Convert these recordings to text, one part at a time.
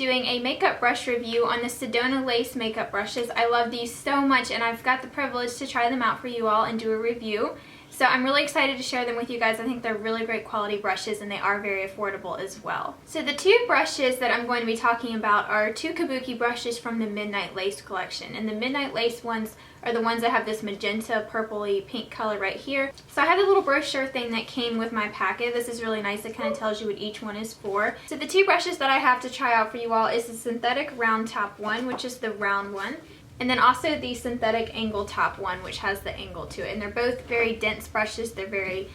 doing a makeup brush review on the Sedona lace makeup brushes. I love these so much and I've got the privilege to try them out for you all and do a review. So I'm really excited to share them with you guys. I think they're really great quality brushes and they are very affordable as well. So the two brushes that I'm going to be talking about are two Kabuki brushes from the Midnight Lace collection. And the Midnight Lace ones are the ones that have this magenta purpley pink color right here. So I had a little brochure thing that came with my packet. This is really nice. It kind of tells you what each one is for. So the two brushes that I have to try out for you all is the synthetic round top one, which is the round one. And then also the synthetic angle top one, which has the angle to it. And they're both very dense brushes. They're very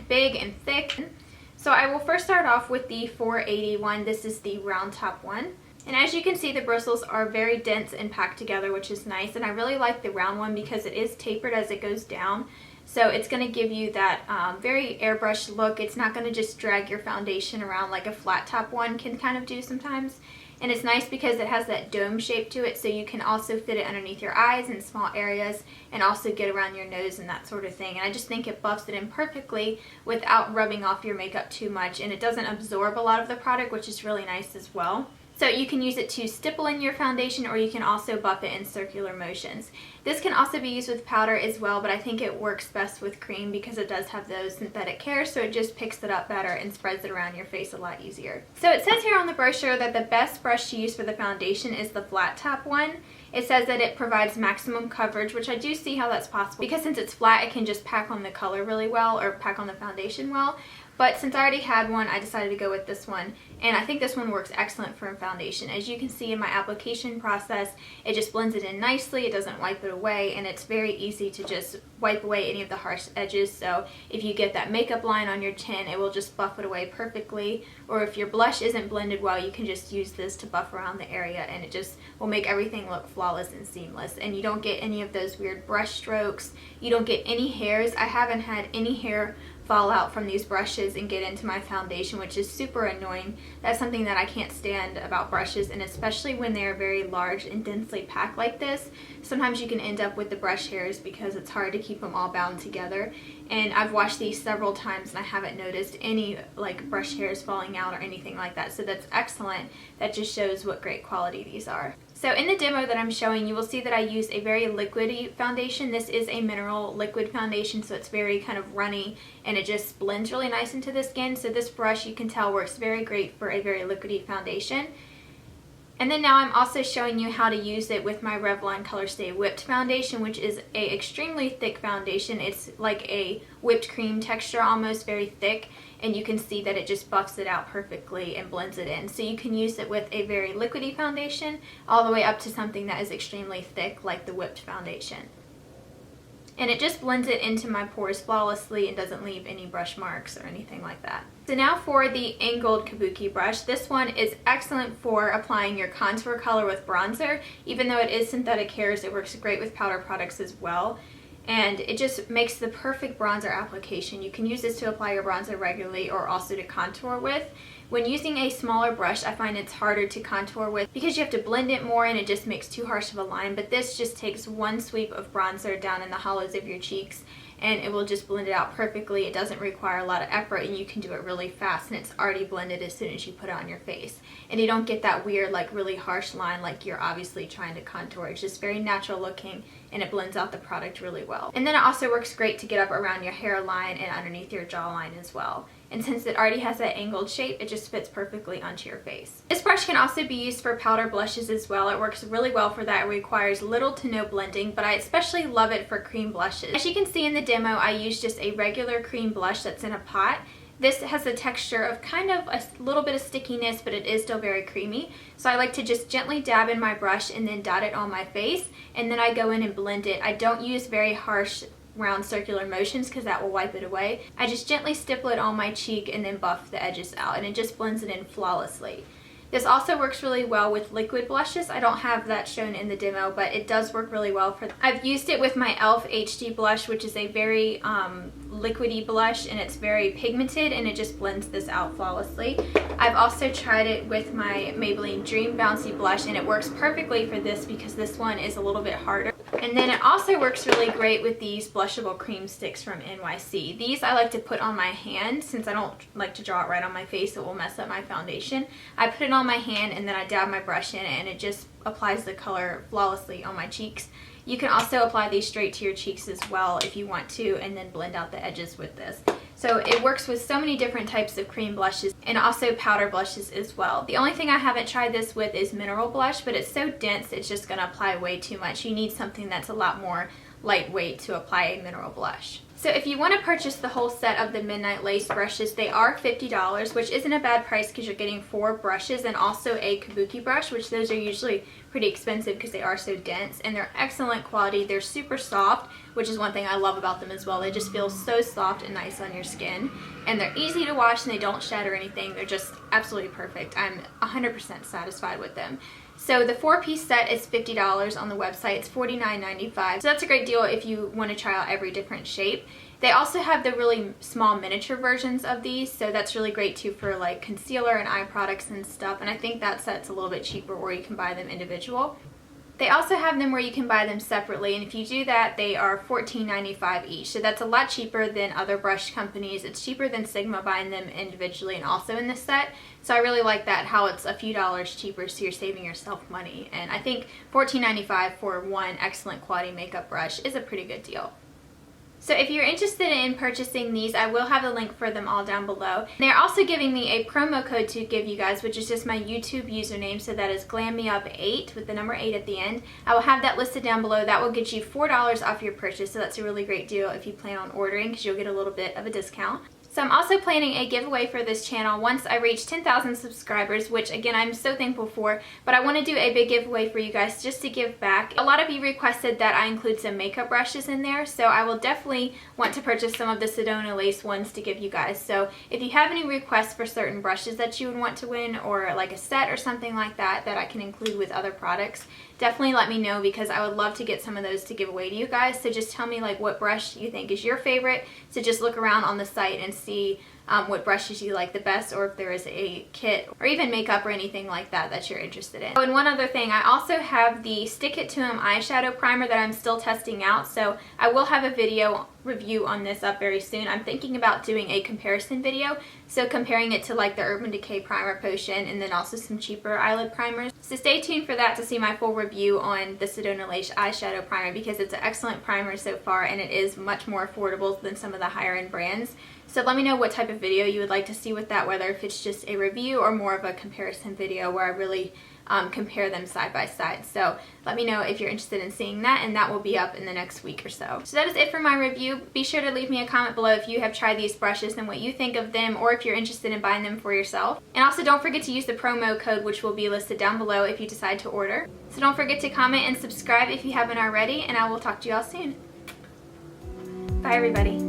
big and thick. So I will first start off with the 480 one. This is the round top one. And as you can see, the bristles are very dense and packed together, which is nice. And I really like the round one because it is tapered as it goes down. So it's going to give you that very airbrush look. It's not going to just drag your foundation around like a flat top one can kind of do sometimes. And it's nice because it has that dome shape to it, so you can also fit it underneath your eyes in small areas and also get around your nose and that sort of thing. And I just think it buffs it in perfectly without rubbing off your makeup too much, and it doesn't absorb a lot of the product, which is really nice as well. So you can use it to stipple in your foundation, or you can also buff it in circular motions. This can also be used with powder as well, but I think it works best with cream because it does have those synthetic hairs, so it just picks it up better and spreads it around your face a lot easier. So it says here on the brochure that the best brush to use for the foundation is the flat top one. It says that it provides maximum coverage, which I do see how that's possible because since it's flat, it can just pack on the color really well, or pack on the foundation well. But since I already had one, I decided to go with this one. And I think this one works excellent for a foundation. As you can see in my application process, it just blends it in nicely. It doesn't wipe it away. And it's very easy to just wipe away any of the harsh edges. So if you get that makeup line on your chin, it will just buff it away perfectly. Or if your blush isn't blended well, you can just use this to buff around the area. And it just will make everything look flawless and seamless. And you don't get any of those weird brush strokes. You don't get any hairs. I haven't had any hair fall out from these brushes and get into my foundation, which is super annoying. That's something that I can't stand about brushes, and especially when they're very large and densely packed like this. Sometimes you can end up with the brush hairs because it's hard to keep them all bound together. And I've washed these several times and I haven't noticed any brush hairs falling out or anything like that. So that's excellent. That just shows what great quality these are. So in the demo that I'm showing, you will see that I use a very liquidy foundation. This is a mineral liquid foundation, so it's very kind of runny and it just blends really nice into the skin. So this brush, you can tell, works very great for a very liquidy foundation. And then now I'm also showing you how to use it with my Revlon Colorstay Whipped Foundation, which is a extremely thick foundation. It's like a whipped cream texture, almost very thick, and you can see that it just buffs it out perfectly and blends it in. So you can use it with a very liquidy foundation all the way up to something that is extremely thick like the Whipped Foundation. And it just blends it into my pores flawlessly and doesn't leave any brush marks or anything like that. So now for the angled Kabuki brush. This one is excellent for applying your contour color with bronzer. Even though it is synthetic hairs, it works great with powder products as well. And it just makes the perfect bronzer application. You can use this to apply your bronzer regularly or also to contour with. When using a smaller brush, I find it's harder to contour with because you have to blend it more and it just makes too harsh of a line. But this just takes one sweep of bronzer down in the hollows of your cheeks and it will just blend it out perfectly. It doesn't require a lot of effort and you can do it really fast, and it's already blended as soon as you put it on your face. And you don't get that weird really harsh line like you're obviously trying to contour. It's just very natural looking and it blends out the product really well. And then it also works great to get up around your hairline and underneath your jawline as well. And since it already has that angled shape, it just fits perfectly onto your face. This brush can also be used for powder blushes as well. It works really well for that. It requires little to no blending, but I especially love it for cream blushes. As you can see in the demo, I use just a regular cream blush that's in a pot. This has the texture of kind of a little bit of stickiness, but it is still very creamy. So I like to just gently dab in my brush and then dot it on my face, and then I go in and blend it. I don't use very harsh round circular motions because that will wipe it away. I just gently stipple it on my cheek and then buff the edges out, and it just blends it in flawlessly. This also works really well with liquid blushes. I don't have that shown in the demo, but it does work really well for. I've used it with my e.l.f. HD blush, which is a very liquidy blush, and it's very pigmented, and it just blends this out flawlessly. I've also tried it with my Maybelline Dream Bouncy blush, and it works perfectly for this because this one is a little bit harder. And then it also works really great with these blushable cream sticks from NYC. These I like to put on my hand since I don't like to draw it right on my face. It will mess up my foundation. I put it on my hand and then I dab my brush in it and it just applies the color flawlessly on my cheeks. You can also apply these straight to your cheeks as well if you want to, and then blend out the edges with this. So it works with so many different types of cream blushes and also powder blushes as well. The only thing I haven't tried this with is mineral blush, but it's so dense it's just going to apply way too much. You need something that's a lot more lightweight to apply a mineral blush. So if you want to purchase the whole set of the Midnight Lace brushes, they are $50, which isn't a bad price because you're getting 4 brushes and also a Kabuki brush, which those are usually pretty expensive because they are so dense, and they're excellent quality. They're super soft, which is one thing I love about them as well. They just feel so soft and nice on your skin, and they're easy to wash and they don't shed or anything. They're just absolutely perfect. I'm 100% satisfied with them. So the 4-piece set is $50 on the website. It's $49.95. So that's a great deal if you want to try out every different shape. They also have the really small miniature versions of these, so that's really great too for like concealer and eye products and stuff. And I think that set's a little bit cheaper, or you can buy them individual. They also have them where you can buy them separately, and if you do that, they are $14.95 each. So that's a lot cheaper than other brush companies. It's cheaper than Sigma buying them individually and also in the set. So I really like that, how it's a few dollars cheaper, so you're saving yourself money. And I think $14.95 for one excellent quality makeup brush is a pretty good deal. So if you're interested in purchasing these, I will have a link for them all down below. They're also giving me a promo code to give you guys, which is just my YouTube username, so that is glam-me-up8 with the number 8 at the end. I will have that listed down below. That will get you $4 off your purchase, so that's a really great deal if you plan on ordering because you'll get a little bit of a discount. So I'm also planning a giveaway for this channel once I reach 10,000 subscribers, which again I'm so thankful for, but I want to do a big giveaway for you guys just to give back. A lot of you requested that I include some makeup brushes in there, so I will definitely want to purchase some of the Sedona lace ones to give you guys. So if you have any requests for certain brushes that you would want to win, or like a set or something like that that I can include with other products, definitely let me know because I would love to get some of those to give away to you guys. So just tell me like what brush you think is your favorite. So just look around on the site and see what brushes you like the best, or if there is a kit or even makeup or anything like that that you're interested in. Oh, and one other thing, I also have the Stick It To 'Em eyeshadow primer that I'm still testing out, so I will have a video review on this up very soon. I'm thinking about doing a comparison video, so comparing it to like the Urban Decay Primer Potion and then also some cheaper eyelid primers. So stay tuned for that to see my full review on the Sedona Lace eyeshadow primer because it's an excellent primer so far and it is much more affordable than some of the higher end brands. So let me know what type of video you would like to see with that, whether if it's just a review or more of a comparison video where I really compare them side by side. So let me know if you're interested in seeing that, and that will be up in the next week or so. So that is it for my review. Be sure to leave me a comment below if you have tried these brushes and what you think of them, or if you're interested in buying them for yourself. And also don't forget to use the promo code, which will be listed down below if you decide to order. So don't forget to comment and subscribe if you haven't already, and I will talk to you all soon. Bye everybody.